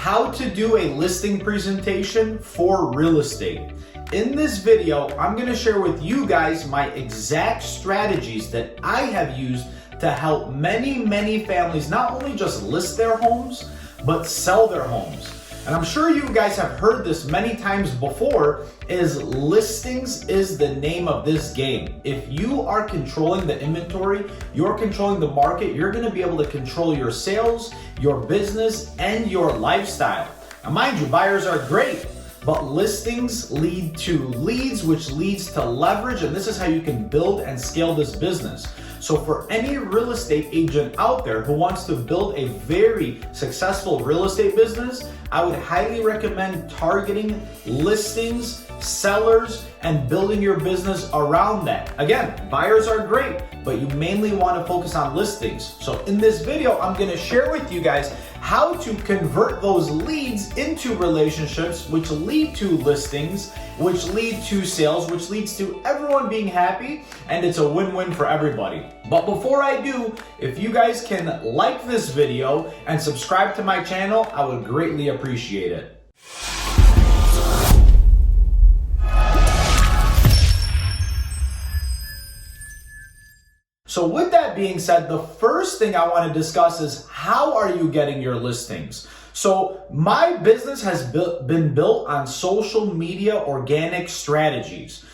how to do a listing presentation for real estate. In this video, I'm going to share with you guys my exact strategies that I have used to help many families not only just list their homes, but sell their homes. And I'm sure you guys have heard this many times before, is listings is the name of this game. If you are controlling the inventory, you're controlling the market, you're gonna be able to control your sales, your business, and your lifestyle. Now mind you, buyers are great, but listings lead to leads, which leads to leverage, and this is how you can build and scale this business. So for any real estate agent out there who wants to build a very successful real estate business, I would highly recommend targeting listings, sellers, and building your business around that. Again, buyers are great, but you mainly want to focus on listings. So in this video, I'm going to share with you guys how to convert those leads into relationships, which lead to listings, which lead to sales, which leads to everyone being happy, and it's a win-win for everybody. But before I do, if you guys can like this video and subscribe to my channel, I would greatly appreciate it. So with that being said, the first thing I want to discuss is how are you getting your listings? So my business has been built on social media organic strategies.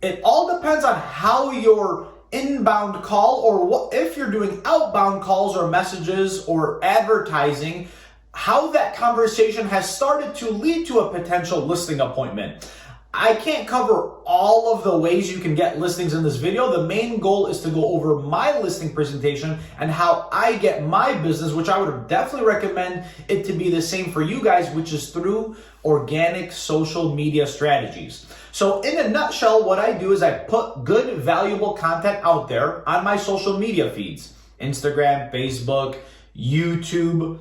It all depends on how your inbound call, or what if you're doing outbound calls or messages or advertising, how that conversation has started to lead to a potential listing appointment. I can't cover all of the ways you can get listings in this video. The main goal is to go over my listing presentation and how I get my business, which I would definitely recommend it to be the same for you guys, which is through organic social media strategies. So in a nutshell, what I do is I put good, valuable content out there on my social media feeds: Instagram, Facebook, YouTube,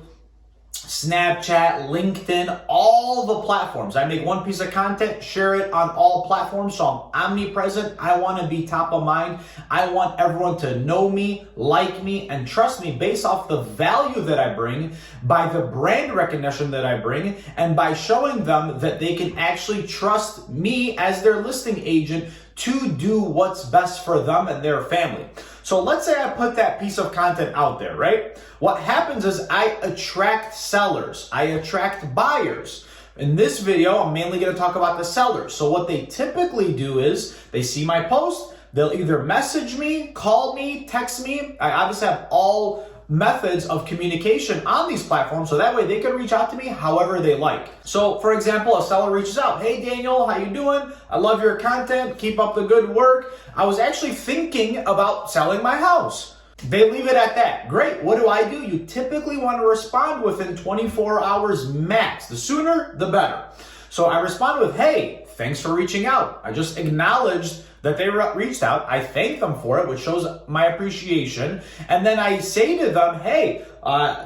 Snapchat, LinkedIn, all the platforms. I make one piece of content, share it on all platforms, so I'm omnipresent. I want to be top of mind. I want everyone to know me, like me, and trust me based off the value that I bring, by the brand recognition that I bring, and by showing them that they can actually trust me as their listing agent to do what's best for them and their family. So let's say I put that piece of content out there, right? What happens is I attract sellers, I attract buyers. In this video, I'm mainly going to talk about the sellers. So what they typically do is they see my post, they'll either message me, call me, text me. I obviously have all methods of communication on these platforms, so that way they can reach out to me however they like. So for example, a seller reaches out, "Hey Daniel, how you doing? I love your content, keep up the good work. I was actually thinking about selling my house." They leave it at that. Great, what do? You typically want to respond within 24 hours max. The sooner, the better. So I respond with, "Hey, thanks for reaching out. I just acknowledged that they reached out. I thank them for it, which shows my appreciation. And then I say to them, hey,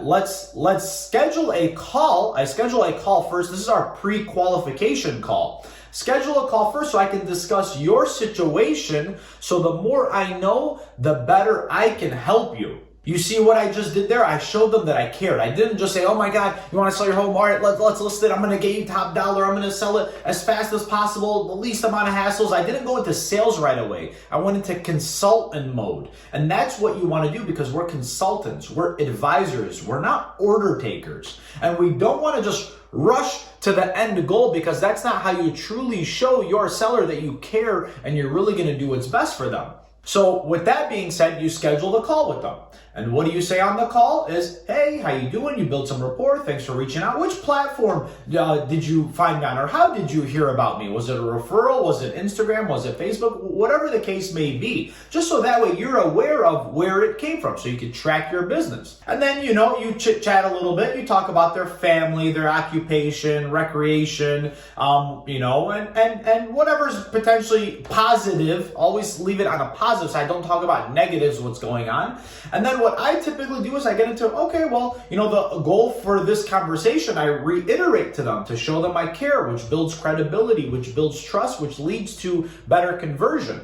let's schedule a call." I schedule a call first. This is our pre-qualification call. Schedule a call first so I can discuss your situation. So the more I know, the better I can help you. You see what I just did there? I showed them that I cared. I didn't just say, "Oh my God, you want to sell your home? All right, let's list it. I'm going to get you top dollar. I'm going to sell it as fast as possible, the least amount of hassles." I didn't go into sales right away. I went into consultant mode. And that's what you want to do, because we're consultants. We're advisors. We're not order takers. And we don't want to just rush to the end goal, because that's not how you truly show your seller that you care and you're really going to do what's best for them. So with that being said, you schedule the call with them. And what do you say on the call is, "Hey, how you doing? You built some rapport. Thanks for reaching out. Which platform did you find me on, or how did you hear about me? Was it a referral? Was it Instagram? Was it Facebook?" Whatever the case may be, just so that way you're aware of where it came from, so you can track your business. And then, you chit chat a little bit. You talk about their family, their occupation, recreation, and whatever's potentially positive. Always leave it on a positive side. Don't talk about negatives, what's going on. And then what I typically do is I get into, okay, well, the goal for this conversation, I reiterate to them to show them I care, which builds credibility, which builds trust, which leads to better conversion,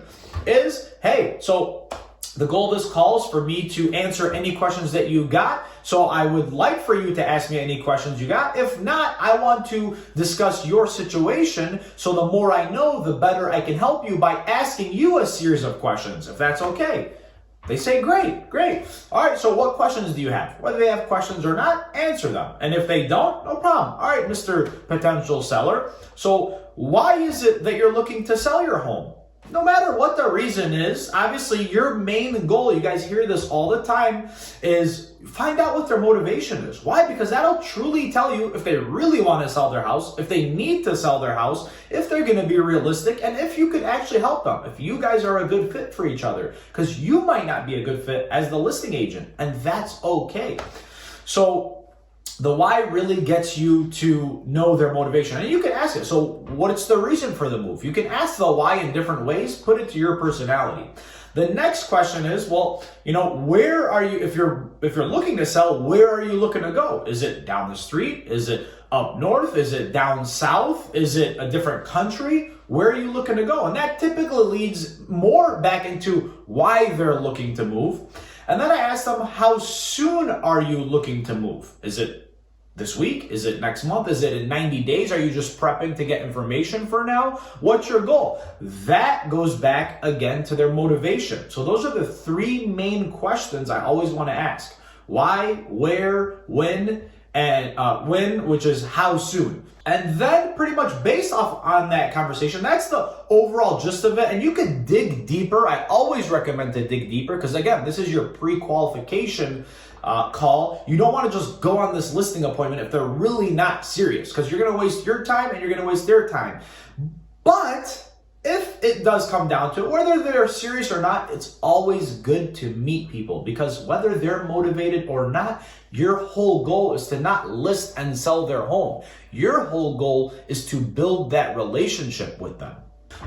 is, hey, so The goal of this call is for me to answer any questions that you got. So I would like for you to ask me any questions you got. If not, I want to discuss your situation. So the more I know, the better I can help you by asking you a series of questions, if that's okay. They say, great, great. All right, so what questions do you have? Whether they have questions or not, answer them. And if they don't, no problem. All right, Mr. Potential Seller. So why is it that you're looking to sell your home? No matter what the reason is, obviously your main goal, you guys hear this all the time, is find out what their motivation is. Why? Because that'll truly tell you if they really want to sell their house, if they need to sell their house, if they're going to be realistic, and if you could actually help them, if you guys are a good fit for each other, because you might not be a good fit as the listing agent, and that's okay. So the why really gets you to know their motivation. And you can ask it. So what's the reason for the move? You can ask the why in different ways, put it to your personality. The next question is, well, where are you, if you're looking to sell, where are you looking to go? Is it down the street? Is it up north? Is it down south? Is it a different country? Where are you looking to go? And that typically leads more back into why they're looking to move. And then I ask them, how soon are you looking to move? Is it this week? Is it next month? Is it in 90 days? Are you just prepping to get information for now? What's your goal? That goes back again to their motivation. So those are the three main questions I always want to ask. Why, where, when, and when, which is how soon. And then pretty much based off on that conversation, that's the overall gist of it. And you can dig deeper. I always recommend to dig deeper because again, this is your pre-qualification call. You don't want to just go on this listing appointment if they're really not serious because you're going to waste your time and you're going to waste their time. But if it does come down to it, whether they're serious or not, it's always good to meet people because whether they're motivated or not, your whole goal is to not list and sell their home. Your whole goal is to build that relationship with them.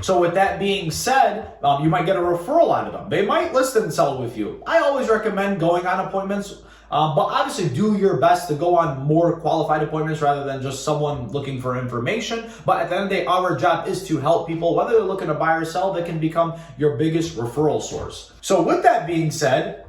So with that being said, you might get a referral out of them. They might list and sell with you. I always recommend going on appointments, but obviously do your best to go on more qualified appointments rather than just someone looking for information. But at the end of the day, our job is to help people, whether they're looking to buy or sell, that can become your biggest referral source. So with that being said,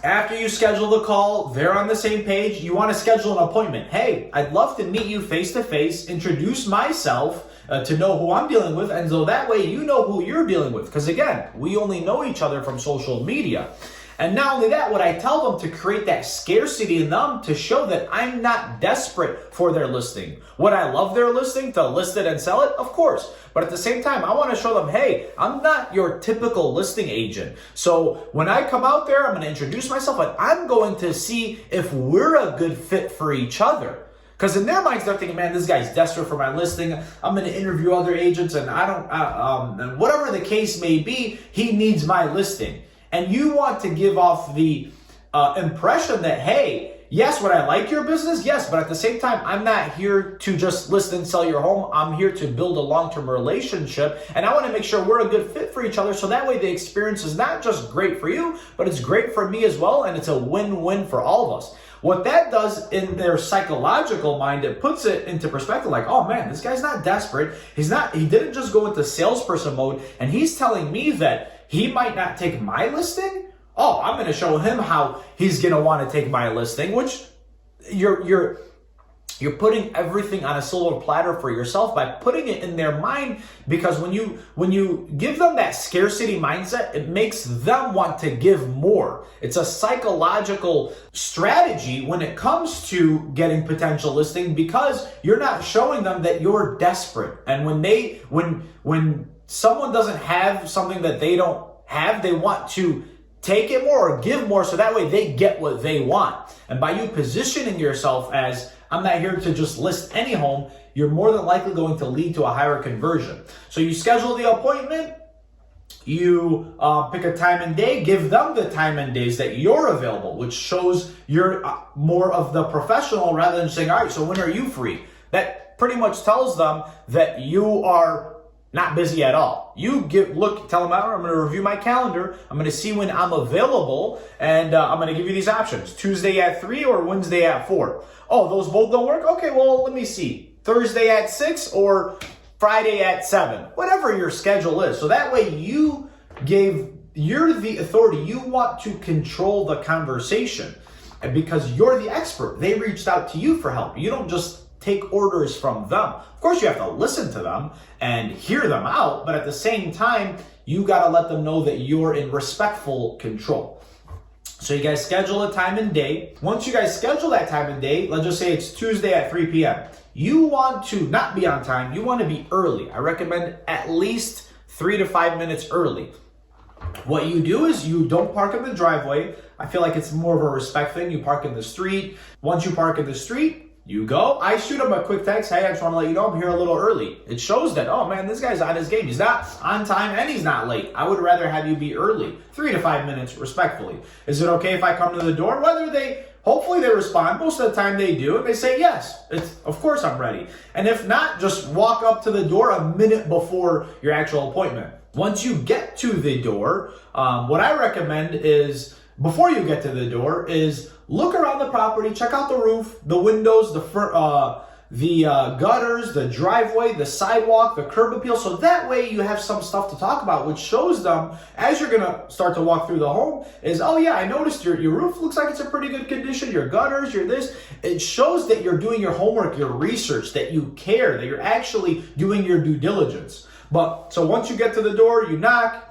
after you schedule the call, they're on the same page, you want to schedule an appointment. Hey, I'd love to meet you face to face, introduce myself, to know who I'm dealing with, and so that way you know who you're dealing with. Because again, we only know each other from social media. And not only that, what I tell them to create that scarcity in them to show that I'm not desperate for their listing. Would I love their listing to list it and sell it? Of course. But at the same time, I want to show them, hey, I'm not your typical listing agent. So when I come out there, I'm going to introduce myself and I'm going to see if we're a good fit for each other. Because in their minds, they're thinking, man, this guy's desperate for my listing. I'm going to interview other agents and and whatever the case may be, he needs my listing. And you want to give off the impression that, hey, yes, would I like your business? Yes, but at the same time, I'm not here to just list and sell your home. I'm here to build a long-term relationship. And I want to make sure we're a good fit for each other. So that way the experience is not just great for you, but it's great for me as well. And it's a win-win for all of us. What that does in their psychological mind, it puts it into perspective like, oh man, this guy's not desperate. He didn't just go into salesperson mode and he's telling me that he might not take my listing. Oh, I'm going to show him how he's going to want to take my listing, which you're putting everything on a silver platter for yourself by putting it in their mind, because when you give them that scarcity mindset, it makes them want to give more. It's a psychological strategy when it comes to getting potential listing, because you're not showing them that you're desperate. And when someone doesn't have something that they don't have, they want to take it more or give more, so that way they get what they want. And by you positioning yourself as, I'm not here to just list any home, you're more than likely going to lead to a higher conversion. So you schedule the appointment, you pick a time and day, give them the time and days that you're available, which shows you're more of the professional rather than saying, all right, so when are you free? That pretty much tells them that you are not busy at all. You tell them, I'm going to review my calendar. I'm going to see when I'm available, and I'm going to give you these options: Tuesday at 3 or Wednesday at 4. Oh, those both don't work? Okay, well, let me see. Thursday at 6 or Friday at 7. Whatever your schedule is. So that way you gave you're the authority. You want to control the conversation. And because you're the expert, they reached out to you for help. You don't just take orders from them. Of course, you have to listen to them and hear them out, but at the same time, you got to let them know that you're in respectful control. So you guys schedule a time and date. Once you guys schedule that time and date, let's just say it's Tuesday at 3 p.m. You want to not be on time. You want to be early. I recommend at least 3 to 5 minutes early. What you do is you don't park in the driveway. I feel like it's more of a respect thing. You park in the street. Once you park in the street, you go. I shoot him a quick text. Hey, I just want to let you know I'm here a little early. It shows that, oh man, this guy's on his game. He's not on time and he's not late. I would rather have you be early. 3 to 5 minutes, respectfully. Is it okay if I come to the door? Hopefully they respond. Most of the time they do. And they say, yes, of course I'm ready. And if not, just walk up to the door a minute before your actual appointment. Once you get to the door, what I recommend is, before you get to the door, is look around the property, check out the roof, the windows, the gutters, the driveway, the sidewalk, the curb appeal. So that way you have some stuff to talk about, which shows them as you're going to start to walk through the home is, oh yeah, I noticed your roof looks like it's in pretty good condition. Your gutters, your this. It shows that you're doing your homework, your research, that you care, that you're actually doing your due diligence. So once you get to the door, you knock,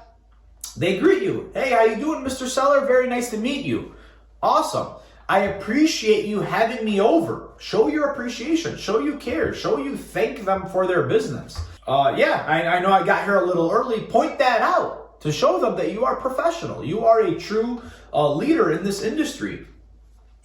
they greet you. Hey, how you doing, Mr. Seller? Very nice to meet you. Awesome. I appreciate you having me over. Show your appreciation. Show you care. Show you thank them for their business. I know I got here a little early. Point that out to show them that you are professional. You are a true leader in this industry.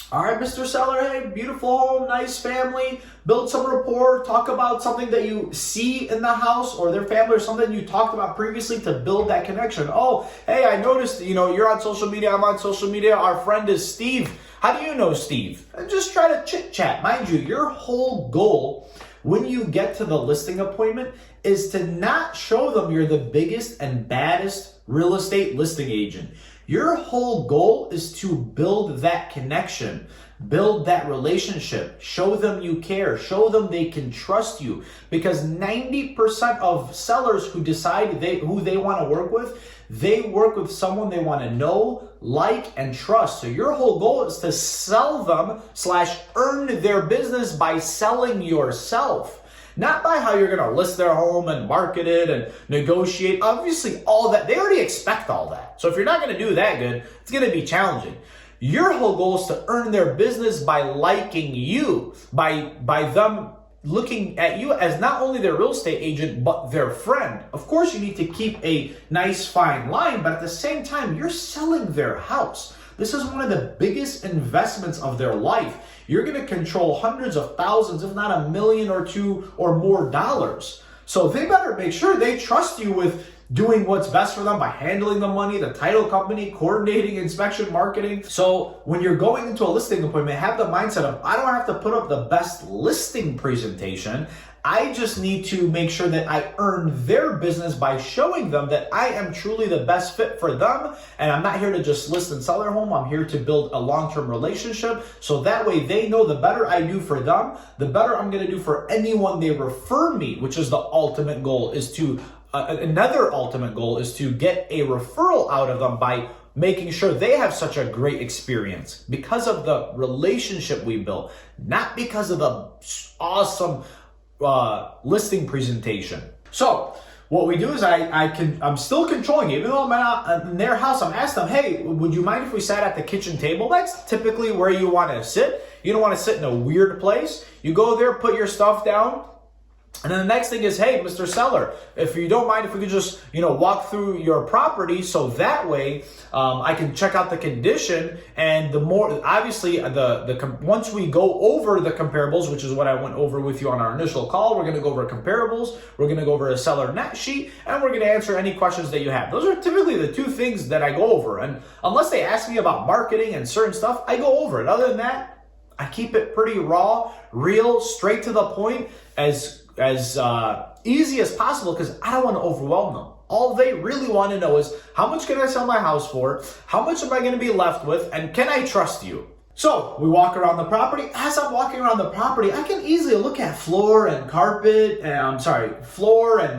All right, Mr. Seller, hey, beautiful home, nice family, build some rapport, talk about something that you see in the house or their family or something you talked about previously to build that connection. Oh, hey, I noticed, you're on social media, I'm on social media, our friend is Steve. How do you know Steve? And just try to chit chat. Mind you, your whole goal when you get to the listing appointment is to not show them you're the biggest and baddest real estate listing agent. Your whole goal is to build that connection, build that relationship, show them you care, show them they can trust you. Because 90% of sellers who decide who they want to work with, they work with someone they want to know, like, and trust. So your whole goal is to sell them / earn their business by selling yourself. Not by how you're going to list their home and market it and negotiate. Obviously, all that, they already expect all that. So if you're not going to do that good, it's going to be challenging. Your whole goal is to earn their business by liking you, by them looking at you as not only their real estate agent, but their friend. Of course, you need to keep a nice, fine line, but at the same time, you're selling their house. This is one of the biggest investments of their life. You're going to control hundreds of thousands, if not $1 million or $2 million or more dollars. So they better make sure they trust you with doing what's best for them by handling the money, the title company, coordinating inspection, marketing. So when you're going into a listing appointment, have the mindset of, I don't have to put up the best listing presentation. I just need to make sure that I earn their business by showing them that I am truly the best fit for them. And I'm not here to just list and sell their home. I'm here to build a long-term relationship. So that way they know the better I do for them, the better I'm going to do for anyone they refer me, which is the ultimate goal, is to another ultimate goal is to get a referral out of them by making sure they have such a great experience because of the relationship we built, not because of the awesome listing presentation. So what we do is I'm still controlling it. Even though I'm not in their house, I'm asking them, hey, would you mind if we sat at the kitchen table? That's typically where you want to sit. You don't want to sit in a weird place. You go there, put your stuff down. And then the next thing is, hey, Mr. Seller, if you don't mind if we could just, walk through your property so that way I can check out the condition. And the more, obviously, once we go over the comparables, which is what I went over with you on our initial call, we're going to go over comparables, we're going to go over a seller net sheet, and we're going to answer any questions that you have. Those are typically the two things that I go over. And unless they ask me about marketing and certain stuff, I go over it. Other than that, I keep it pretty raw, real, straight to the point, as easy as possible, because I don't want to overwhelm them. All they really want to know is, how much can I sell my house for? How much am I going to be left with? And can I trust you? So we walk around the property. As I'm walking around the property, I can easily look at floor and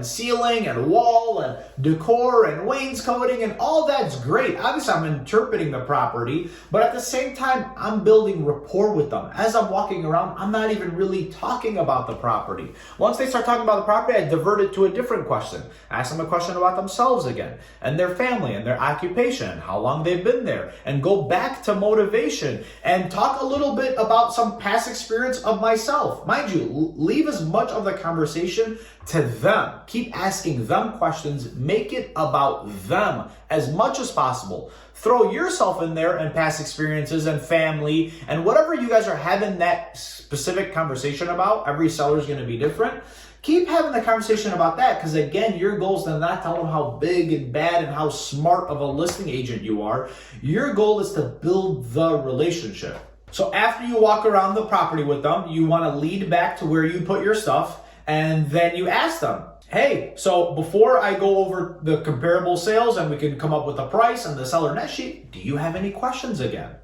ceiling and wall and decor and wainscoting, and all that's great. Obviously, I'm interpreting the property, but at the same time, I'm building rapport with them. As I'm walking around, I'm not even really talking about the property. Once they start talking about the property, I divert it to a different question. Ask them a question about themselves again, and their family, and their occupation, and how long they've been there, and go back to motivation, and talk a little bit about some past experience of myself. Mind you, leave as much of the conversation to them. Keep asking them questions. Make it about them as much as possible. Throw yourself in there and past experiences and family and whatever you guys are having that specific conversation about. Every seller is going to be different. Keep having the conversation about that, because again, your goal is to not tell them how big and bad and how smart of a listing agent you are. Your goal is to build the relationship. So after you walk around the property with them, you want to lead back to where you put your stuff, and then you ask them, hey, so before I go over the comparable sales and we can come up with a price and the seller net sheet, do you have any questions again?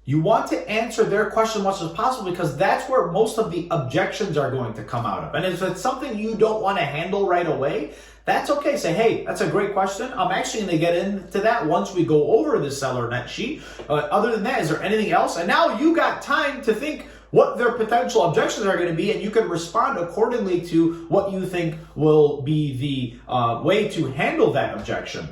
You want to answer their question as much as possible, because that's where most of the objections are going to come out of. And if it's something you don't want to handle right away, that's okay. Say, hey, that's a great question. I'm actually going to get into that once we go over the seller net sheet. Other than that, is there anything else? And now you got time to think what their potential objections are going to be, and you can respond accordingly to what you think will be the way to handle that objection.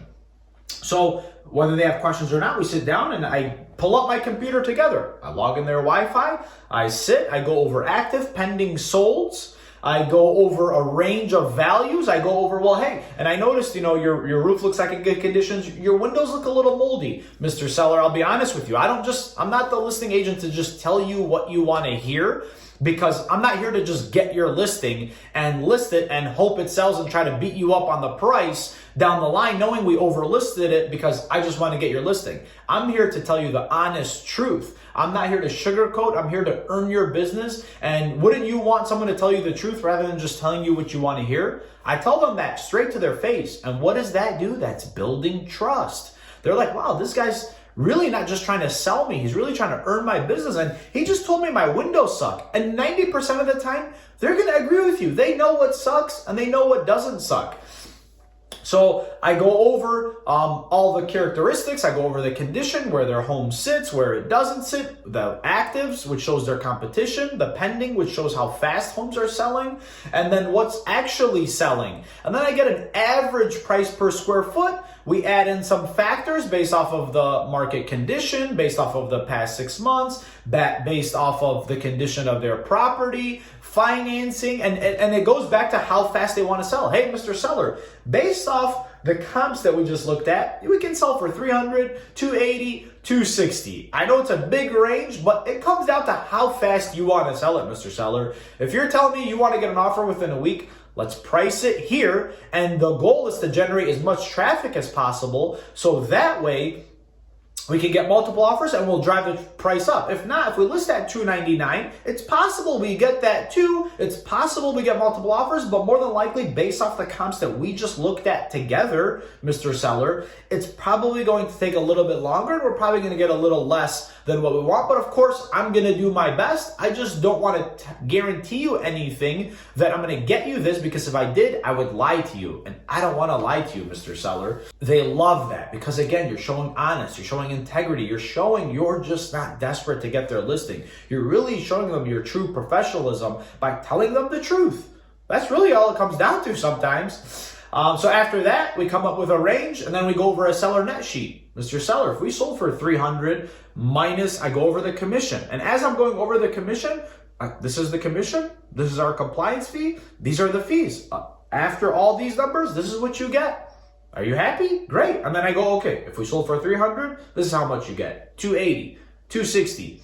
So whether they have questions or not, we sit down and I pull up my computer together. I log in their Wi-Fi. I go over active, pending, solds. I go over a range of values. I go over, well, hey, and I noticed, your roof looks like in good conditions. Your windows look a little moldy. Mr. Seller, I'll be honest with you. I'm not the listing agent to just tell you what you want to hear, because I'm not here to just get your listing and list it and hope it sells and try to beat you up on the price down the line, knowing we overlisted it because I just want to get your listing. I'm here to tell you the honest truth. I'm not here to sugarcoat. I'm here to earn your business. And wouldn't you want someone to tell you the truth rather than just telling you what you want to hear? I tell them that straight to their face. And what does that do? That's building trust. They're like, wow, this guy's really not just trying to sell me. He's really trying to earn my business. And he just told me my windows suck. And 90% of the time, they're going to agree with you. They know what sucks and they know what doesn't suck. So I go over all the characteristics. I go over the condition, where their home sits, where it doesn't sit, the actives, which shows their competition, the pending, which shows how fast homes are selling, and then what's actually selling. And then I get an average price per square foot. We add in some factors based off of the market condition, based off of the past 6 months, based off of the condition of their property, financing, and it goes back to how fast they want to sell. Hey, Mr. Seller, based off the comps that we just looked at, we can sell for 300, 280, 260. I know it's a big range, but it comes down to how fast you want to sell it, Mr. Seller. If you're telling me you want to get an offer within a week, let's price it here. And the goal is to generate as much traffic as possible, so that way we can get multiple offers and we'll drive the price up. If not, if we list at $299, it's possible we get that too. It's possible we get multiple offers, but more than likely, based off the comps that we just looked at together, Mr. Seller, it's probably going to take a little bit longer, and we're probably going to get a little less than what we want. But of course, I'm going to do my best. I just don't want to guarantee you anything that I'm going to get you this, because if I did, I would lie to you. And I don't want to lie to you, Mr. Seller. They love that, because again, you're showing honest, you're showing integrity, you're showing you're just not desperate to get their listing. You're really showing them your true professionalism by telling them the truth. That's really all it comes down to sometimes. So after that, we come up with a range, and then we go over a seller net sheet. Mr. Seller, if we sold for 300 minus, I go over the commission. And as I'm going over the commission, this is the commission, this is our compliance fee, these are the fees. After all these numbers, this is what you get. Are you happy? Great. And then I go, okay, if we sold for 300, this is how much you get. 280, 260.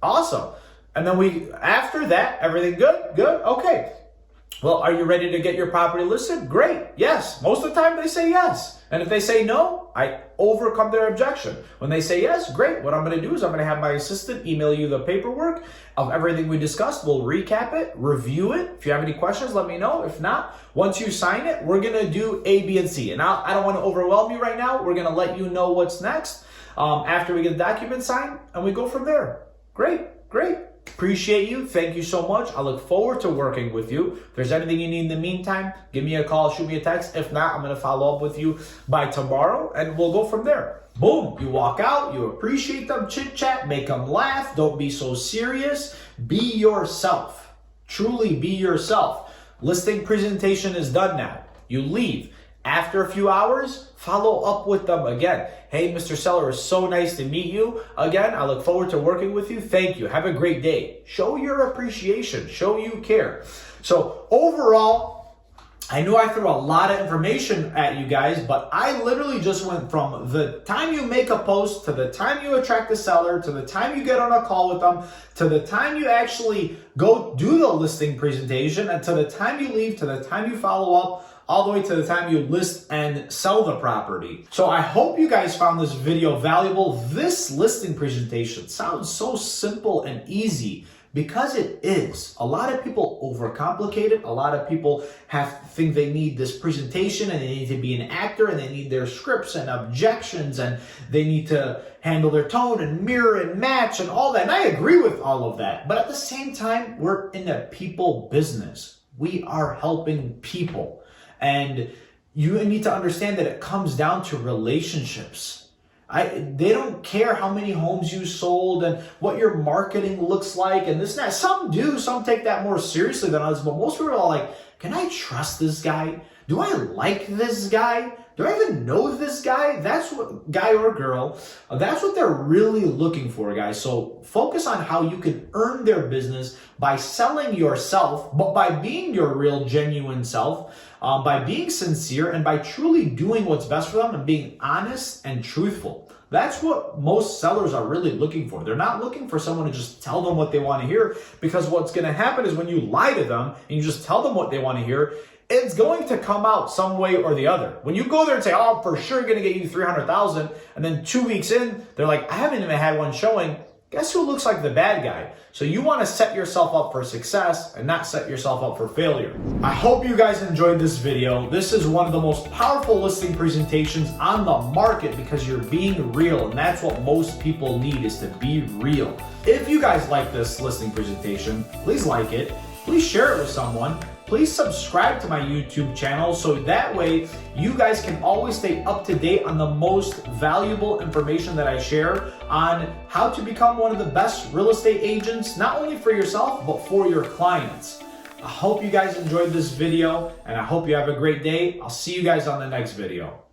Awesome. And then after that, everything good? Good. Okay. Well, are you ready to get your property listed? Great. Yes. Most of the time they say yes. And if they say no, I overcome their objection. When they say yes, great. What I'm going to do is I'm going to have my assistant email you the paperwork of everything we discussed. We'll recap it, review it. If you have any questions, let me know. If not, once you sign it, we're going to do A, B, and C. And I don't want to overwhelm you right now. We're going to let you know what's next. after we get the document signed, and we go from there. Great, great. Appreciate you. Thank you so much. I look forward to working with you. If there's anything you need in the meantime, give me a call, shoot me a text. If not, I'm going to follow up with you by tomorrow, and we'll go from there. Boom. You walk out, you appreciate them, chit chat, make them laugh. Don't be so serious. Be yourself. Truly be yourself. Listing presentation is done now. You leave. After a few hours, follow up with them again. Hey, Mr. Seller, it's so nice to meet you. Again, I look forward to working with you. Thank you. Have a great day. Show your appreciation. Show you care. So overall, I know I threw a lot of information at you guys, but I literally just went from the time you make a post to the time you attract the seller, to the time you get on a call with them, to the time you actually go do the listing presentation, and to the time you leave, to the time you follow up, all the way to the time you list and sell the property. So I hope you guys found this video valuable. This listing presentation sounds so simple and easy because it is. A lot of people overcomplicate it. A lot of people think they need this presentation and they need to be an actor and they need their scripts and objections and they need to handle their tone and mirror and match and all that. And I agree with all of that. But at the same time, we're in a people business. We are helping people. And you need to understand that it comes down to relationships. They don't care how many homes you sold and what your marketing looks like and this and that. Some do, some take that more seriously than others, but most people are like, can I trust this guy? Do I like this guy? Do I even know this guy? That's what, guy or girl, that's what they're really looking for, guys. So focus on how you can earn their business by selling yourself, but by being your real, genuine self, by being sincere, and by truly doing what's best for them and being honest and truthful. That's what most sellers are really looking for. They're not looking for someone to just tell them what they want to hear, because what's going to happen is when you lie to them and you just tell them what they want to hear, it's going to come out some way or the other. When you go there and say, oh, I'm for sure going to get you 300,000, and then 2 weeks in, they're like, I haven't even had one showing. Guess who looks like the bad guy? So you want to set yourself up for success and not set yourself up for failure. I hope you guys enjoyed this video. This is one of the most powerful listing presentations on the market because you're being real, and that's what most people need, is to be real. If you guys like this listing presentation, please like it. Please share it with someone. Please subscribe to my YouTube channel so that way you guys can always stay up to date on the most valuable information that I share on how to become one of the best real estate agents, not only for yourself, but for your clients. I hope you guys enjoyed this video and I hope you have a great day. I'll see you guys on the next video.